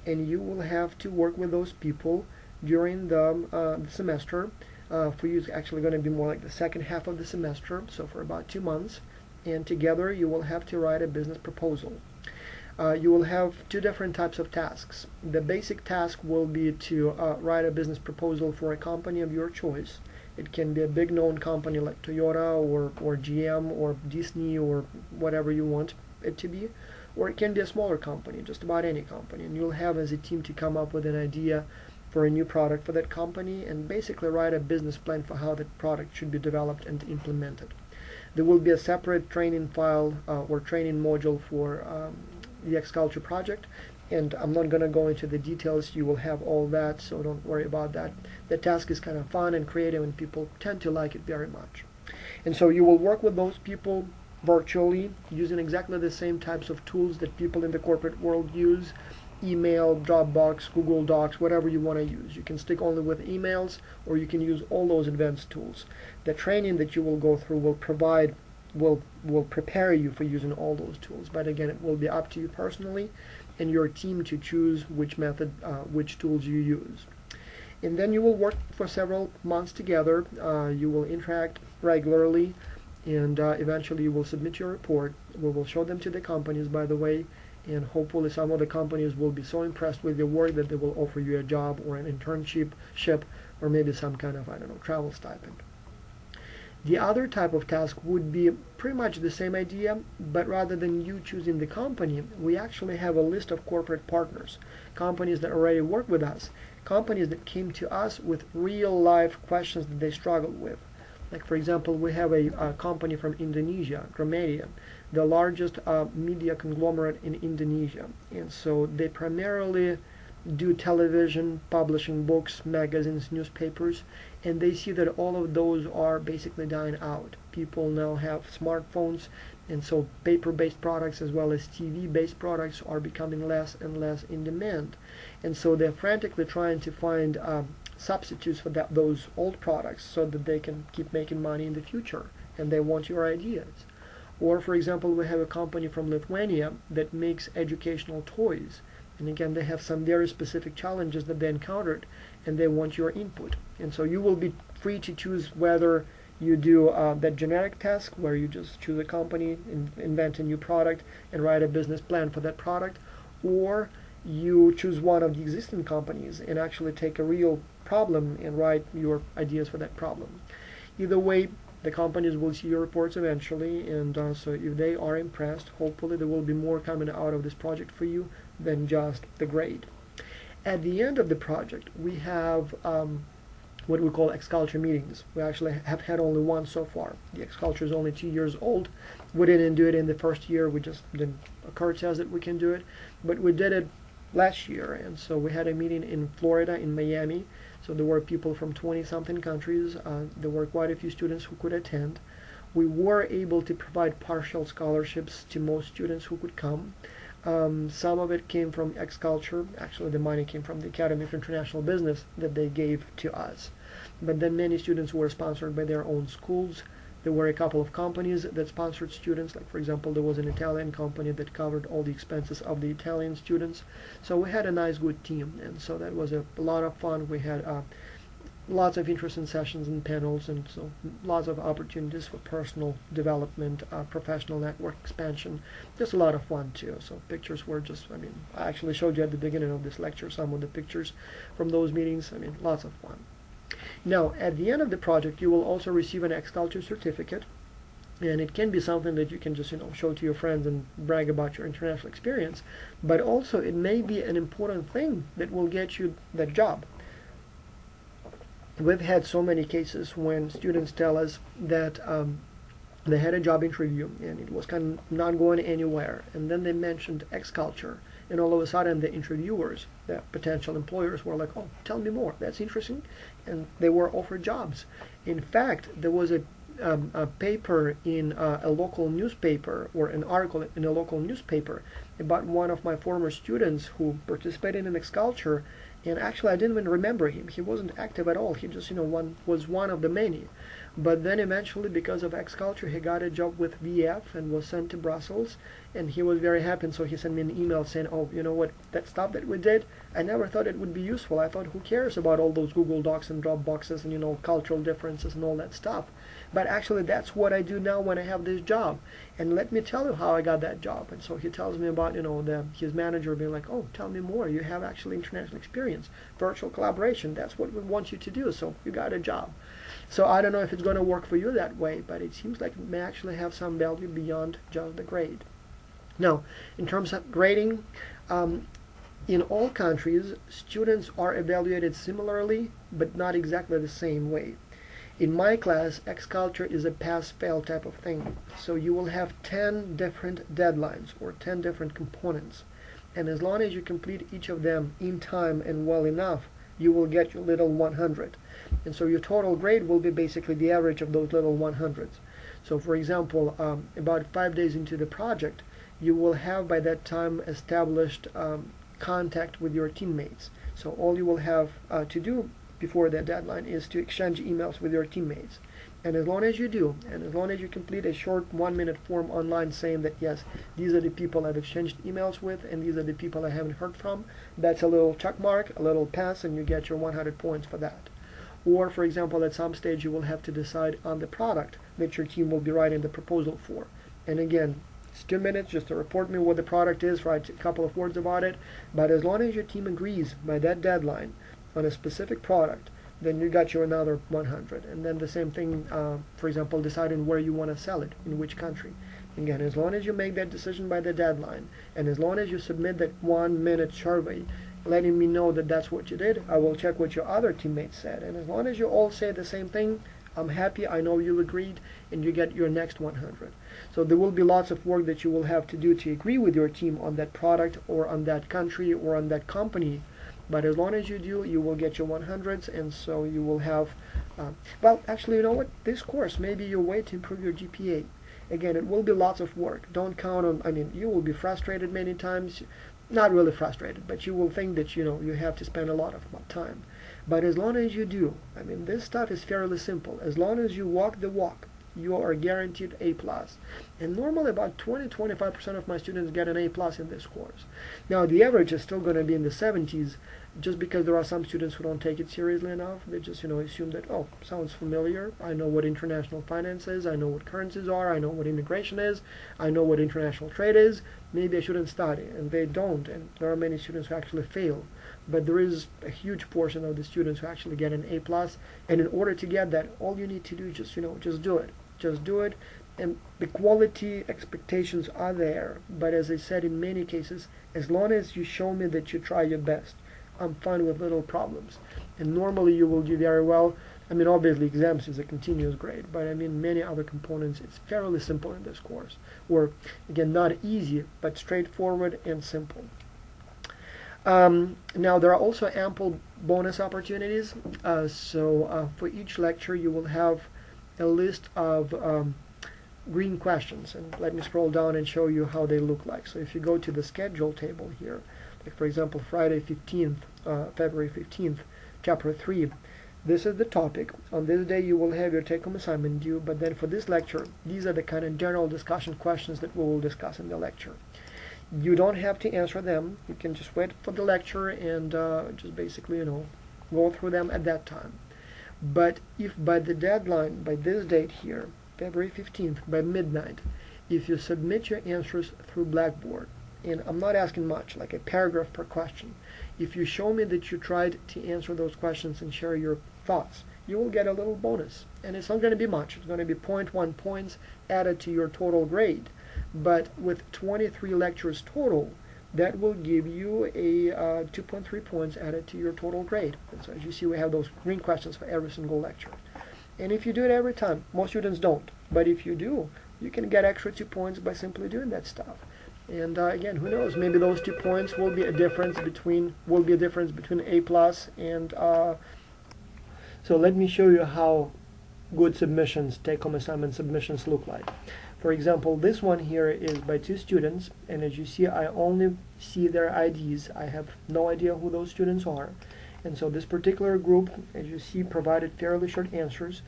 and you will have to work with those people during the semester. For you, it's actually going to be more like the second half of the semester, so for about 2 months. And together you will have to write a business proposal. You will have 2 different types of tasks. The basic task will be to write a business proposal for a company of your choice. It can be a big known company like Toyota or GM or Disney or whatever you want it to be, or it can be a smaller company, just about any company, and you'll have as a team to come up with an idea for a new product for that company and basically write a business plan for how that product should be developed and implemented. There will be a separate training file or training module for the X-Culture project, and I'm not going to go into the details. You will have all that, so don't worry about that. The task is kind of fun and creative, and people tend to like it very much. And so you will work with those people virtually using exactly the same types of tools that people in the corporate world use. email, Dropbox, Google Docs, whatever you want to use. You can stick only with emails, or you can use all those advanced tools. The training that you will go through will prepare you for using all those tools. But again, it will be up to you personally and your team to choose which method, which tools you use. And then you will work for several months together. You will interact regularly, and eventually you will submit your report. We will show them to the companies, by the way, and hopefully some of the companies will be so impressed with your work that they will offer you a job or an internship, or maybe some kind of, I don't know, travel stipend. The other type of task would be pretty much the same idea, but rather than you choosing the company, we actually have a list of corporate partners, companies that already work with us, companies that came to us with real life questions that they struggled with. Like, for example, we have a company from Indonesia, Gramedia, the largest media conglomerate in Indonesia. And so they primarily do television, publishing books, magazines, newspapers, and they see that all of those are basically dying out. People now have smartphones, and so paper-based products as well as TV-based products are becoming less and less in demand. And so they're frantically trying to find substitutes for those old products so that they can keep making money in the future, and they want your ideas. Or, for example, we have a company from Lithuania that makes educational toys. And again, they have some very specific challenges that they encountered, and they want your input. And so you will be free to choose whether you do that generic task, where you just choose a company, invent a new product, and write a business plan for that product, or you choose one of the existing companies and actually take a real problem and write your ideas for that problem. Either way, the companies will see your reports eventually, and so if they are impressed, hopefully there will be more coming out of this project for you than just the grade. At the end of the project, we have what we call X-Culture meetings. We actually have had only one so far. The X-Culture is only 2 years old. We didn't do it in the first year. We just didn't occur to us that we can do it. But we did it last year, and so we had a meeting in Florida, in Miami. So there were people from 20-something countries. There were quite a few students who could attend. We were able to provide partial scholarships to most students who could come. Some of it came from X-Culture. Actually, the money came from the Academy of International Business that they gave to us. But then many students were sponsored by their own schools. There were a couple of companies that sponsored students. Like, for example, there was an Italian company that covered all the expenses of the Italian students. So we had a nice, good team, and so that was a lot of fun. We had lots of interesting sessions and panels, and so lots of opportunities for personal development, professional network expansion. Just a lot of fun too. So pictures were just, I mean, I actually showed you at the beginning of this lecture some of the pictures from those meetings. I mean, lots of fun. Now, at the end of the project, you will also receive an X-Culture certificate, and it can be something that you can just, show to your friends and brag about your international experience, but also it may be an important thing that will get you that job. We've had so many cases when students tell us that they had a job interview and it was kind of not going anywhere, and then they mentioned X-Culture, and all of a sudden the interviewers, the potential employers, were like, oh, tell me more, that's interesting, and they were offered jobs. In fact, there was a paper in a local newspaper, or an article in a local newspaper about one of my former students who participated in X-Culture, and actually I didn't even remember him. He wasn't active at all. He just, was one of the many. But then eventually, because of X-Culture, he got a job with VF and was sent to Brussels, and he was very happy, and so he sent me an email saying, oh, you know what, that stuff that we did, I never thought it would be useful. I thought, who cares about all those Google Docs and Dropboxes and, cultural differences and all that stuff. But actually, that's what I do now when I have this job. And let me tell you how I got that job. And so he tells me about, his manager being like, oh, tell me more. You have actually international experience, virtual collaboration. That's what we want you to do. So you got a job. So I don't know if it's going to work for you that way, but it seems like it may actually have some value beyond just the grade. Now, in terms of grading, in all countries, students are evaluated similarly, but not exactly the same way. In my class, X-Culture is a pass-fail type of thing. So you will have 10 different deadlines, or 10 different components. And as long as you complete each of them in time and well enough, you will get your little 100. And so your total grade will be basically the average of those little 100s. So for example, about 5 days into the project, you will have by that time established contact with your teammates. So all you will have to do before that deadline is to exchange emails with your teammates. And as long as you do, and as long as you complete a short 1-minute form online saying that yes, these are the people I've exchanged emails with and these are the people I haven't heard from, that's a little check mark, a little pass, and you get your 100 points for that. Or, for example, at some stage you will have to decide on the product that your team will be writing the proposal for. And again, it's 2 minutes just to report me what the product is, write a couple of words about it. But as long as your team agrees by that deadline on a specific product, then you got your another 100. And then the same thing, for example, deciding where you want to sell it, in which country. Again, as long as you make that decision by the deadline, and as long as you submit that 1-minute survey, letting me know that that's what you did, I will check what your other teammates said. And as long as you all say the same thing, I'm happy, I know you agreed, and you get your next 100. So there will be lots of work that you will have to do to agree with your team on that product or on that country or on that company. But as long as you do, you will get your 100s, and so you will have, well, actually, you know what? This course may be your way to improve your GPA. Again, it will be lots of work. Don't count on, I mean, you will be frustrated many times. Not really frustrated, but you will think that, you know, you have to spend a lot of time. But as long as you do, I mean, this stuff is fairly simple. As long as you walk the walk, you are guaranteed A+. And normally about 20-25% of my students get an A+ in this course. Now the average is still going to be in the 70s, just because there are some students who don't take it seriously enough. They just, you know, assume that, oh, sounds familiar. I know what international finance is. I know what currencies are. I know what immigration is. I know what international trade is. Maybe I shouldn't study. And they don't. And there are many students who actually fail. But there is a huge portion of the students who actually get an A+. And in order to get that, all you need to do is just, you know, just do it. Just do it. And the quality expectations are there. But as I said, in many cases, as long as you show me that you try your best, I'm fine with little problems. And normally you will do very well. I mean, obviously exams is a continuous grade, but I mean many other components, it's fairly simple in this course. Or, again, not easy, but straightforward and simple. Now there are also ample bonus opportunities. For each lecture you will have a list of green questions, and let me scroll down and show you how they look like. So if you go to the schedule table here, like for example Friday 15th, February 15th, chapter 3, this is the topic. On this day you will have your take-home assignment due, but then for this lecture, these are the kind of general discussion questions that we will discuss in the lecture. You don't have to answer them. You can just wait for the lecture and just basically, you know, go through them at that time. But if by the deadline, by this date here, February 15th, by midnight, if you submit your answers through Blackboard, and I'm not asking much, like a paragraph per question, if you show me that you tried to answer those questions and share your thoughts, you will get a little bonus. And it's not going to be much. It's going to be 0.1 points added to your total grade. But with 23 lectures total, that will give you a 2.3 points added to your total grade. And so as you see, we have those green questions for every single lecture. And if you do it every time, most students don't, but if you do, you can get extra 2 points by simply doing that stuff. And again, who knows, maybe those 2 points will be a difference between A+ and so let me show you how good submissions, take-home assignment submissions look like. For example, this one here is by 2 students, and as you see, I only see their IDs. I have no idea who those students are. And so this particular group, as you see, provided fairly short answers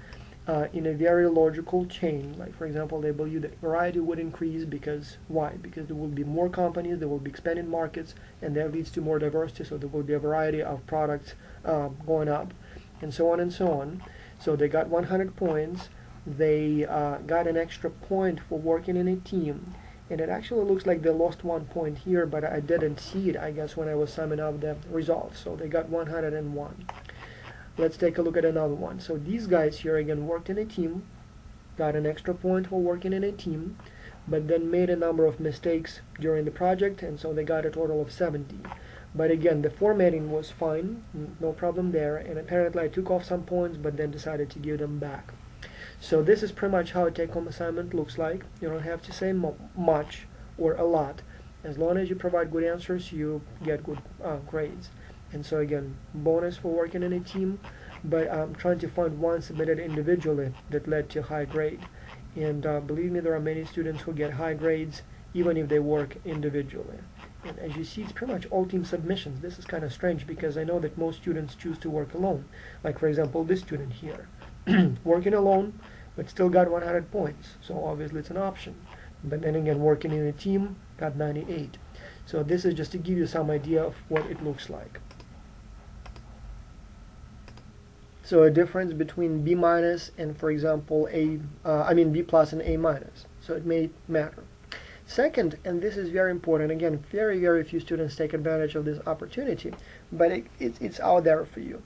in a very logical chain. Like, for example, they believe that variety would increase because, why? Because there will be more companies, there will be expanding markets, and that leads to more diversity, so there will be a variety of products going up, and so on and so on. So they got 100 points. They got an extra point for working in a team, and it actually looks like they lost 1 point here, but I didn't see it, I guess, when I was summing up the results. So they got 101. Let's take a look at another one. So these guys here again worked in a team, got an extra point for working in a team, but then made a number of mistakes during the project, and so they got a total of 70. But again, the formatting was fine, no problem there, and apparently I took off some points but then decided to give them back. So this is pretty much how a take-home assignment looks like. You don't have to say much or a lot. As long as you provide good answers, you get good grades. And so again, bonus for working in a team, but I'm trying to find one submitted individually that led to high grade. And believe me, there are many students who get high grades even if they work individually. And as you see, it's pretty much all team submissions. This is kind of strange because I know that most students choose to work alone. Like for example, this student here, working alone, but still got 100 points. So obviously it's an option. But then again, working in a team, got 98. So this is just to give you some idea of what it looks like. So a difference between B minus and, for example, B plus and A minus. So it may matter. Second, and this is very important, again, very few students take advantage of this opportunity, but it's out there for you.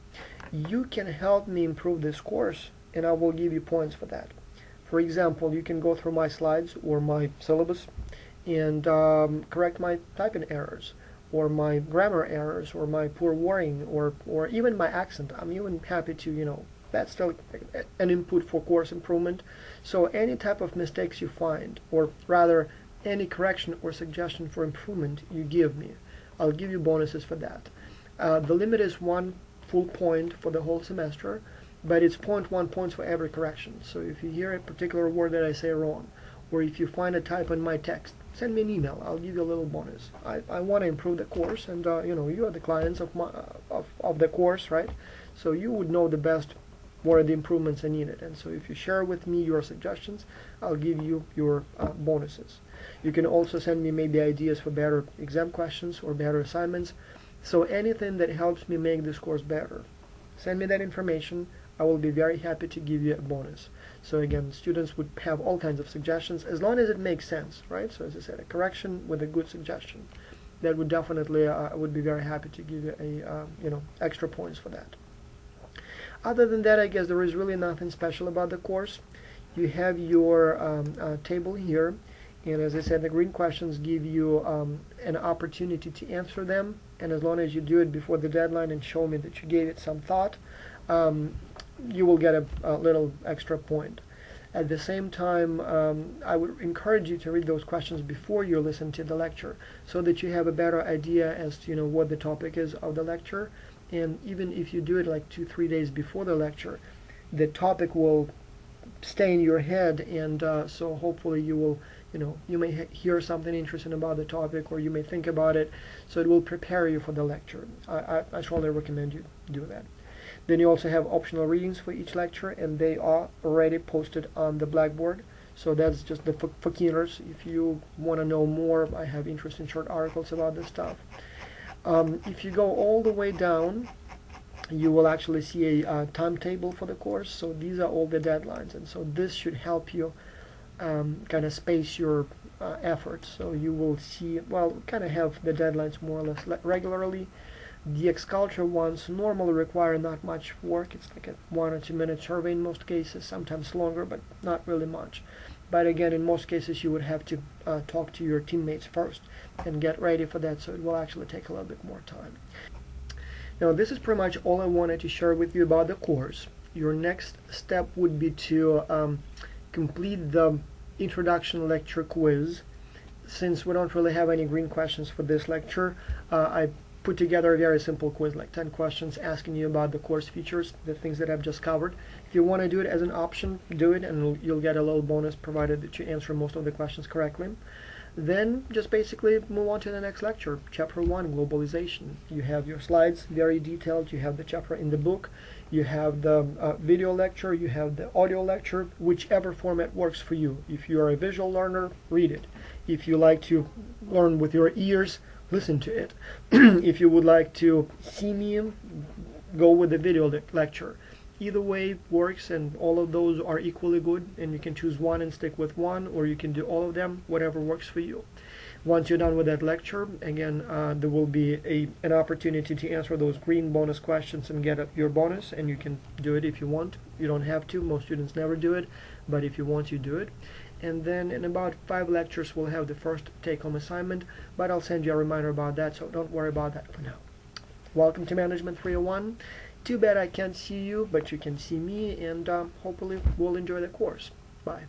You can help me improve this course, and I will give you points for that. For example, you can go through my slides or my syllabus and correct my typing errors, or my grammar errors, or my poor wording, or even my accent. I'm even happy to, that's still an input for course improvement. So any type of mistakes you find, or rather any correction or suggestion for improvement you give me, I'll give you bonuses for that. The limit is 1 full point for the whole semester, but it's 0.1 points for every correction. So if you hear a particular word that I say wrong, or if you find a typo in my text, send me an email. I'll give you a little bonus. I want to improve the course, and you are the clients of the course, right? So you would know the best where the improvements are needed. And so if you share with me your suggestions, I'll give you your bonuses. You can also send me maybe ideas for better exam questions or better assignments. So anything that helps me make this course better, send me that information. I will be very happy to give you a bonus. So again, students would have all kinds of suggestions as long as it makes sense, right? So as I said, a correction with a good suggestion, that would definitely, I would be very happy to give you a, extra points for that. Other than that, I guess there is really nothing special about the course. You have your table here, and as I said, the green questions give you an opportunity to answer them, and as long as you do it before the deadline and show me that you gave it some thought, you will get a little extra point. At the same time, I would encourage you to read those questions before you listen to the lecture, so that you have a better idea as to what the topic is of the lecture. And even if you do it like 2-3 days before the lecture, the topic will stay in your head, and so hopefully you will, you may hear something interesting about the topic, or you may think about it, so it will prepare you for the lecture. I strongly recommend you do that. Then you also have optional readings for each lecture, and they are already posted on the Blackboard. So that's just for keeners. If you want to know more, I have interesting short articles about this stuff. If you go all the way down, you will actually see a timetable for the course. So these are all the deadlines, and so this should help you kind of space your efforts. So you will see, kind of have the deadlines more or less regularly. The X-Culture ones normally require not much work. It's like a 1 or 2 minute survey in most cases, sometimes longer, but not really much. But again, in most cases you would have to talk to your teammates first and get ready for that, so it will actually take a little bit more time. Now this is pretty much all I wanted to share with you about the course. Your next step would be to complete the introduction lecture quiz. Since we don't really have any green questions for this lecture, I put together a very simple quiz, like 10 questions asking you about the course features, the things that I've just covered. If you want to do it as an option, do it, and you'll get a little bonus provided that you answer most of the questions correctly. Then just basically move on to the next lecture, Chapter 1, Globalization. You have your slides, very detailed. You have the chapter in the book. You have the video lecture. You have the audio lecture, whichever format works for you. If you are a visual learner, read it. If you like to learn with your ears, listen to it. If you would like to see me, go with the video lecture. Either way works, and all of those are equally good, and you can choose one and stick with one, or you can do all of them, whatever works for you. Once you're done with that lecture, again, there will be an opportunity to answer those green bonus questions and get your bonus, and you can do it if you want. You don't have to. Most students never do it, but if you want, you do it. And then in about 5 lectures we'll have the first take-home assignment, but I'll send you a reminder about that, so don't worry about that for now. Welcome to Management 301. Too bad I can't see you, but you can see me, and hopefully we'll enjoy the course. Bye.